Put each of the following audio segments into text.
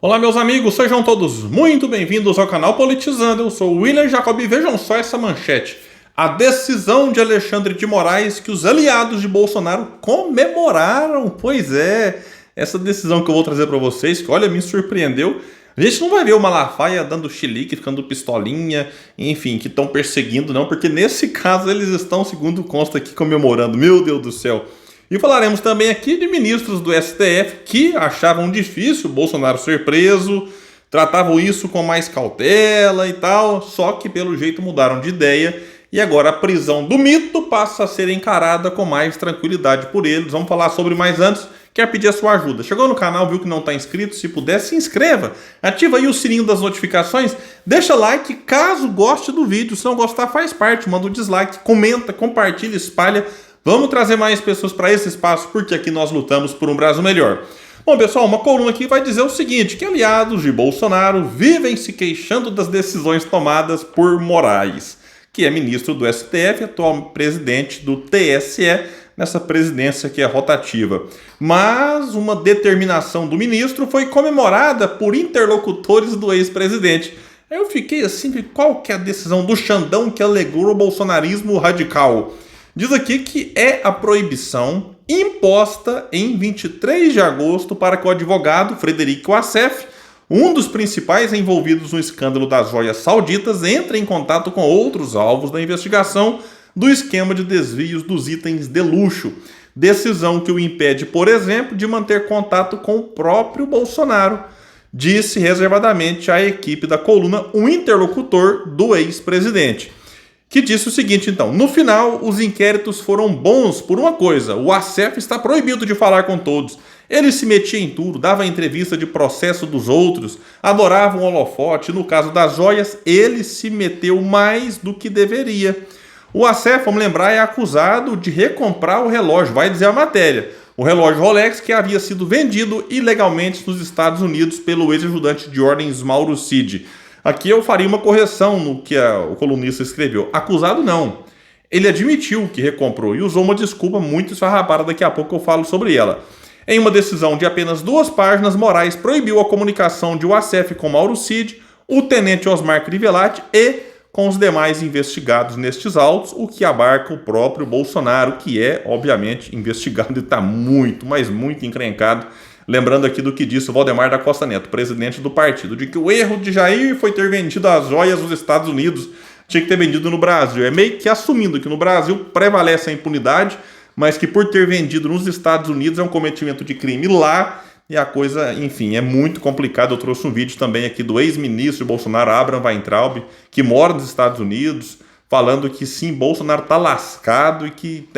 Olá, meus amigos, sejam todos muito bem-vindos ao canal Politizando. Eu sou o William Jacob e vejam só essa manchete. A decisão de Alexandre de Moraes que os aliados de Bolsonaro comemoraram. Pois é, essa decisão que eu vou trazer para vocês, que olha, me surpreendeu. A gente não vai ver o Malafaia dando chilique, ficando pistolinha, enfim, que estão perseguindo, não, porque nesse caso eles estão, segundo consta aqui, comemorando. Meu Deus do céu. E falaremos também aqui de ministros do STF que achavam difícil Bolsonaro ser preso, tratavam isso com mais cautela e tal, só que pelo jeito mudaram de ideia e agora a prisão do mito passa a ser encarada com mais tranquilidade por eles. Vamos falar sobre mais antes. Quer pedir a sua ajuda? Chegou no canal, viu que não está inscrito? Se puder, se inscreva. Ativa aí o sininho das notificações. Deixa like caso goste do vídeo. Se não gostar, faz parte. Manda um dislike, comenta, compartilha, espalha. Vamos trazer mais pessoas para esse espaço, porque aqui nós lutamos por um Brasil melhor. Bom, pessoal, uma coluna aqui vai dizer o seguinte, que aliados de Bolsonaro vivem se queixando das decisões tomadas por Moraes, que é ministro do STF, atual presidente do TSE, nessa presidência que é rotativa. Mas uma determinação do ministro foi comemorada por interlocutores do ex-presidente. Eu fiquei assim, qual que é a decisão do Xandão que alegrou o bolsonarismo radical? Diz aqui que é a proibição imposta em 23 de agosto para que o advogado Frederico Wassef, um dos principais envolvidos no escândalo das joias sauditas, entre em contato com outros alvos da investigação do esquema de desvios dos itens de luxo. Decisão que o impede, por exemplo, de manter contato com o próprio Bolsonaro, disse reservadamente à equipe da coluna um interlocutor do ex-presidente, que disse o seguinte, então: no final, os inquéritos foram bons por uma coisa: o Wassef está proibido de falar com todos. Ele se metia em tudo, dava entrevista de processo dos outros, adorava um holofote. No caso das joias, ele se meteu mais do que deveria. O Wassef, vamos lembrar, é acusado de recomprar o relógio, vai dizer a matéria. O relógio Rolex que havia sido vendido ilegalmente nos Estados Unidos pelo ex-ajudante de ordens Mauro Cid. Aqui eu faria uma correção no que o colunista escreveu. Acusado não. Ele admitiu que recomprou e usou uma desculpa muito esfarrapada, daqui a pouco eu falo sobre ela. Em uma decisão de apenas 2 páginas, Moraes proibiu a comunicação de Wassef com Mauro Cid, o tenente Osmar Crivellati e com os demais investigados nestes autos, o que abarca o próprio Bolsonaro, que é, obviamente, investigado e está muito, mas muito encrencado. Lembrando aqui do que disse o Valdemar da Costa Neto, presidente do partido, de que o erro de Jair foi ter vendido as joias nos Estados Unidos, tinha que ter vendido no Brasil. É meio que assumindo que no Brasil prevalece a impunidade, mas que por ter vendido nos Estados Unidos é um cometimento de crime lá, e a coisa, enfim, é muito complicada. Eu trouxe um vídeo também aqui do ex-ministro de Bolsonaro, Abraham Weintraub, que mora nos Estados Unidos, falando que sim, Bolsonaro está lascado e que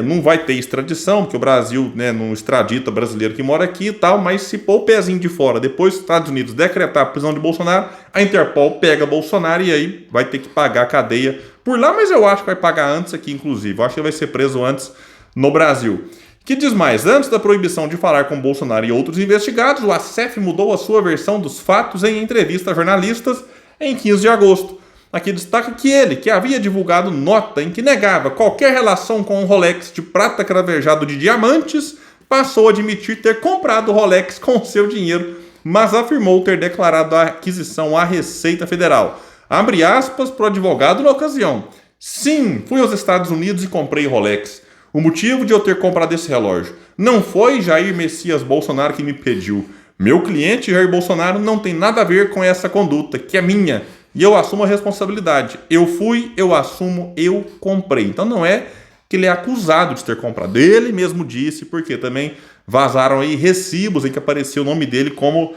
não vai ter extradição, porque o Brasil não extradita brasileiro que mora aqui e tal, mas se pôr o pezinho de fora, depois os Estados Unidos decretar a prisão de Bolsonaro, a Interpol pega Bolsonaro e aí vai ter que pagar a cadeia por lá, mas eu acho que vai pagar antes aqui, inclusive. Eu acho que ele vai ser preso antes no Brasil. Que diz mais, antes da proibição de falar com Bolsonaro e outros investigados, o Wassef mudou a sua versão dos fatos em entrevista a jornalistas em 15 de agosto. Aqui destaca que ele, que havia divulgado nota em que negava qualquer relação com um Rolex de prata cravejado de diamantes, passou a admitir ter comprado o Rolex com seu dinheiro, mas afirmou ter declarado a aquisição à Receita Federal. Abre aspas para o advogado na ocasião. Sim, fui aos Estados Unidos e comprei o Rolex. O motivo de eu ter comprado esse relógio não foi Jair Messias Bolsonaro que me pediu. Meu cliente, Jair Bolsonaro, não tem nada a ver com essa conduta, que é minha. E eu assumo a responsabilidade. Eu fui, eu assumo, eu comprei. Então não é que ele é acusado de ter comprado. Ele mesmo disse, porque também vazaram aí recibos em que aparecia o nome dele como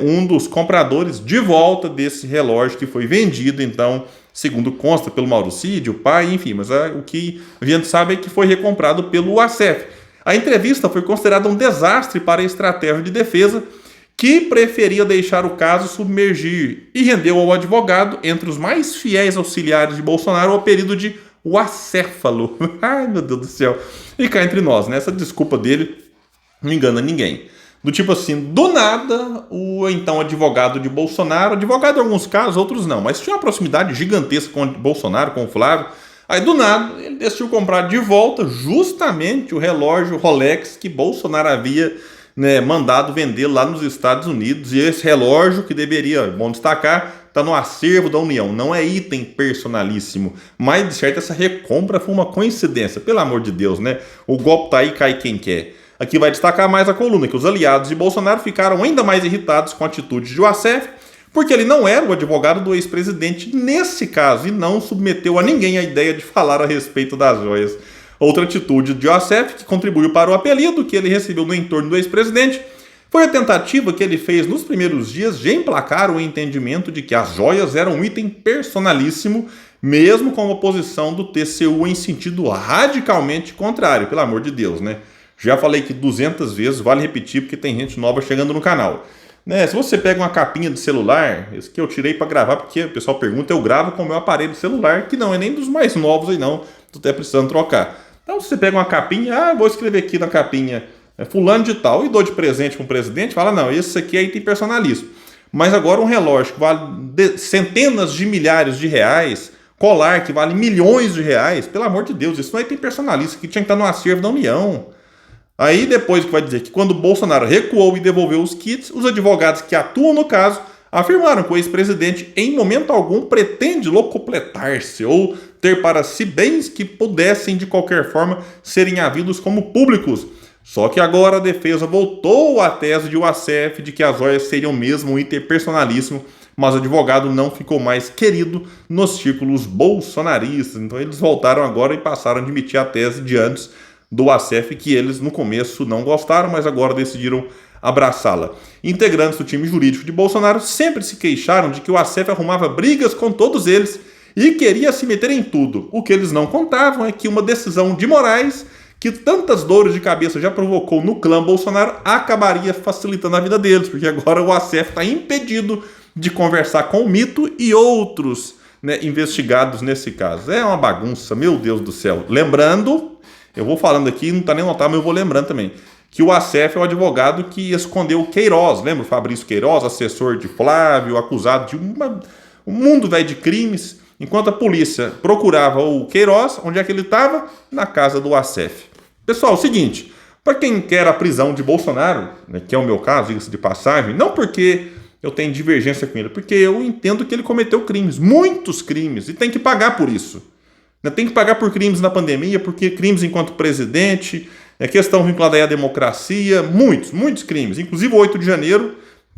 um dos compradores de volta desse relógio que foi vendido, então, segundo consta, pelo Mauro Cid, o pai, enfim. Mas o que a gente sabe é que foi recomprado pelo Wassef. A entrevista foi considerada um desastre para a estratégia de defesa, que preferia deixar o caso submergir e rendeu ao advogado, entre os mais fiéis auxiliares de Bolsonaro, o apelido de Wacéfalo. Ai, meu Deus do céu. E cá entre nós, essa desculpa dele não engana ninguém. Do tipo assim, do nada, o então advogado de Bolsonaro, advogado em alguns casos, outros não, mas tinha uma proximidade gigantesca com o Bolsonaro, com o Flávio. Aí do nada, ele decidiu comprar de volta justamente o relógio Rolex que Bolsonaro havia né, mandado vender lá nos Estados Unidos. E esse relógio, que deveria, bom destacar, está no acervo da União. Não é item personalíssimo. Mas, de certo, essa recompra foi uma coincidência. Pelo amor de Deus, né? O golpe tá aí, cai quem quer. Aqui vai destacar mais a coluna, que os aliados de Bolsonaro ficaram ainda mais irritados com a atitude de Wassef, porque ele não era o advogado do ex-presidente nesse caso e não submeteu a ninguém a ideia de falar a respeito das joias. Outra atitude de Wassef, que contribuiu para o apelido que ele recebeu no entorno do ex-presidente, foi a tentativa que ele fez nos primeiros dias de emplacar o entendimento de que as joias eram um item personalíssimo, mesmo com a oposição do TCU em sentido radicalmente contrário, pelo amor de Deus, né? Já falei que 200 vezes, vale repetir, porque tem gente nova chegando no canal. Né, se você pega uma capinha de celular, esse que eu tirei para gravar, porque o pessoal pergunta, eu gravo com o meu aparelho celular, que não é nem dos mais novos aí não, tô até precisando trocar. Então se você pega uma capinha, vou escrever aqui na capinha, fulano de tal, e dou de presente para o presidente, fala, não, esse aqui é item personalíssimo. Mas agora um relógio que vale centenas de milhares de reais, colar que vale milhões de reais, pelo amor de Deus, isso não é item personalíssimo, que tinha que estar no acervo da União. Aí depois que vai dizer que quando Bolsonaro recuou e devolveu os kits, os advogados que atuam no caso afirmaram que o ex-presidente em momento algum pretende locupletar-se ou ter para si bens que pudessem de qualquer forma serem havidos como públicos. Só que agora a defesa voltou à tese de Wassef de que as joias seriam mesmo um item personalíssimo, mas o advogado não ficou mais querido nos círculos bolsonaristas. Então eles voltaram agora e passaram a admitir a tese de antes do Wassef, que eles no começo não gostaram, mas agora decidiram abraçá-la. Integrantes do time jurídico de Bolsonaro sempre se queixaram de que o Wassef arrumava brigas com todos eles e queria se meter em tudo. O que eles não contavam é que uma decisão de Moraes, que tantas dores de cabeça já provocou no clã Bolsonaro, acabaria facilitando a vida deles, porque agora o Wassef está impedido de conversar com o Mito e outros, né, investigados nesse caso. É uma bagunça, meu Deus do céu. Lembrando, eu vou falando aqui, não está nem notado, mas eu vou lembrando também, que o Wassef é o advogado que escondeu o Queiroz, lembra o Fabrício Queiroz, assessor de Flávio, acusado de um mundo velho de crimes, enquanto a polícia procurava o Queiroz, onde é que ele estava? Na casa do Wassef. Pessoal, é o seguinte, para quem quer a prisão de Bolsonaro, né, que é o meu caso, diga-se de passagem, não porque eu tenho divergência com ele, porque eu entendo que ele cometeu crimes, muitos crimes, e tem que pagar por isso. Tem que pagar por crimes na pandemia, porque crimes enquanto presidente, questão vinculada aí à democracia, muitos crimes. Inclusive o 8 de janeiro,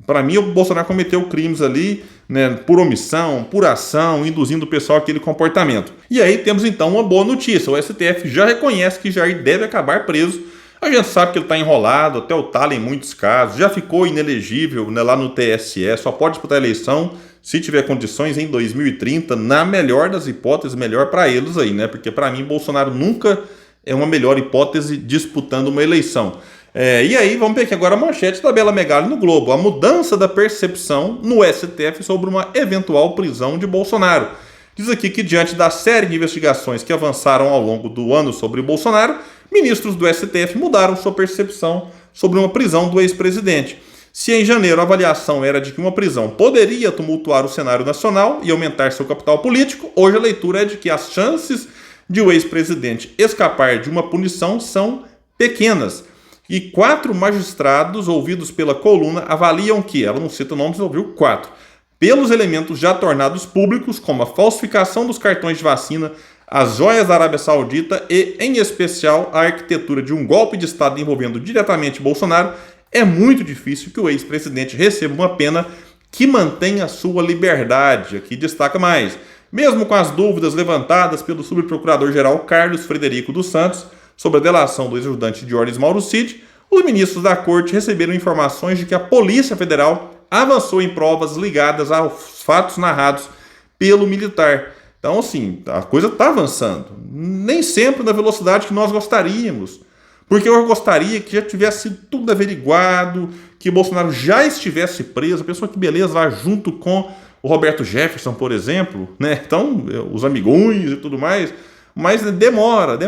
para mim, o Bolsonaro cometeu crimes ali, né, por omissão, por ação, induzindo o pessoal àquele comportamento. E aí temos então uma boa notícia, o STF já reconhece que Jair deve acabar preso. A gente sabe que ele está enrolado, até o talo em muitos casos, já ficou inelegível, né, lá no TSE, só pode disputar a eleição se tiver condições em 2030, na melhor das hipóteses, melhor para eles aí, né? Porque para mim Bolsonaro nunca é uma melhor hipótese disputando uma eleição. E aí vamos ver aqui agora a manchete da Bela Megali no Globo, a mudança da percepção no STF sobre uma eventual prisão de Bolsonaro. Diz aqui que diante da série de investigações que avançaram ao longo do ano sobre Bolsonaro, ministros do STF mudaram sua percepção sobre uma prisão do ex-presidente. Se em janeiro a avaliação era de que uma prisão poderia tumultuar o cenário nacional e aumentar seu capital político, hoje a leitura é de que as chances de o ex-presidente escapar de uma punição são pequenas. E 4 magistrados ouvidos pela coluna avaliam que, ela não cita nomes, ouviu 4, pelos elementos já tornados públicos, como a falsificação dos cartões de vacina, as joias da Arábia Saudita e, em especial, a arquitetura de um golpe de Estado envolvendo diretamente Bolsonaro, é muito difícil que o ex-presidente receba uma pena que mantenha a sua liberdade. Aqui destaca mais. Mesmo com as dúvidas levantadas pelo subprocurador-geral Carlos Frederico dos Santos sobre a delação do ex-ajudante de ordens Mauro Cid, os ministros da corte receberam informações de que a Polícia Federal avançou em provas ligadas aos fatos narrados pelo militar. Então, assim, a coisa está avançando. Nem sempre na velocidade que nós gostaríamos. Porque eu gostaria que já tivesse tudo averiguado, que Bolsonaro já estivesse preso, a pessoa que beleza lá junto com o Roberto Jefferson, por exemplo, né? Então, os amigões e tudo mais. Mas demora,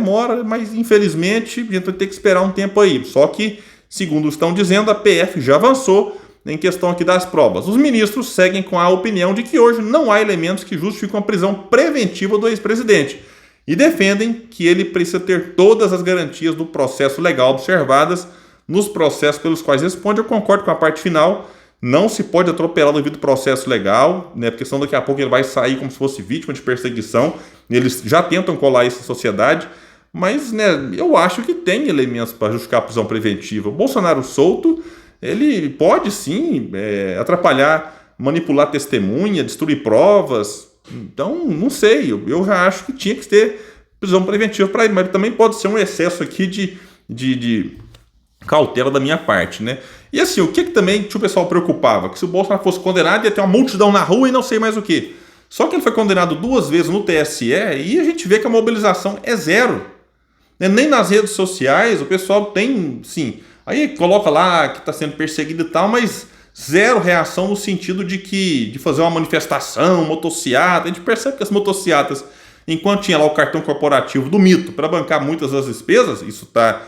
mas infelizmente a gente vai ter que esperar um tempo aí. Só que, segundo estão dizendo, a PF já avançou em questão aqui das provas. Os ministros seguem com a opinião de que hoje não há elementos que justificam a prisão preventiva do ex-presidente e defendem que ele precisa ter todas as garantias do processo legal observadas nos processos pelos quais responde. Eu concordo com a parte final. Não se pode atropelar o devido processo legal, né? Porque senão daqui a pouco ele vai sair como se fosse vítima de perseguição. Eles já tentam colar isso na sociedade, mas, né, eu acho que tem elementos para justificar a prisão preventiva. O Bolsonaro solto, ele pode sim atrapalhar, manipular testemunha, destruir provas. Então, não sei, eu já acho que tinha que ter prisão preventiva para ele, mas também pode ser um excesso aqui de cautela da minha parte, né? E assim, o que também o pessoal preocupava? Que se o Bolsonaro fosse condenado, ia ter uma multidão na rua e não sei mais o que. Só que ele foi condenado 2 vezes no TSE e a gente vê que a mobilização é zero. Nem nas redes sociais o pessoal tem, sim, aí coloca lá que está sendo perseguido e tal, mas zero reação no sentido de fazer uma manifestação, motociata. A gente percebe que as motociatas, enquanto tinha lá o cartão corporativo do mito para bancar muitas das despesas, isso está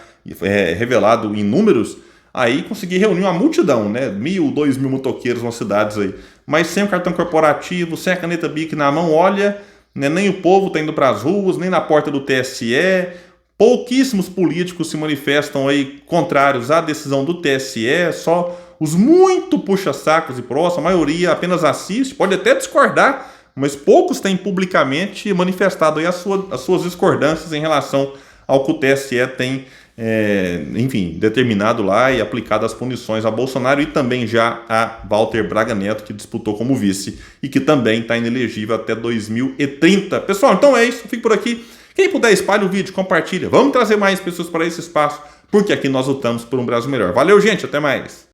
revelado em números, aí consegui reunir uma multidão, né? 1.000, 2.000 motoqueiros nas cidades aí, mas sem o cartão corporativo, sem a caneta BIC na mão, olha, né? Nem o povo está indo para as ruas, nem na porta do TSE, pouquíssimos políticos se manifestam aí contrários à decisão do TSE, só os muito puxa-sacos e próximos, a maioria apenas assiste, pode até discordar, mas poucos têm publicamente manifestado aí as suas discordâncias em relação ao que o TSE tem enfim, determinado lá e aplicado as punições a Bolsonaro e também já a Walter Braga Neto, que disputou como vice e que também está inelegível até 2030. Pessoal, então é isso, fico por aqui. Quem puder, espalhe o vídeo, compartilha. Vamos trazer mais pessoas para esse espaço, porque aqui nós lutamos por um Brasil melhor. Valeu, gente, até mais.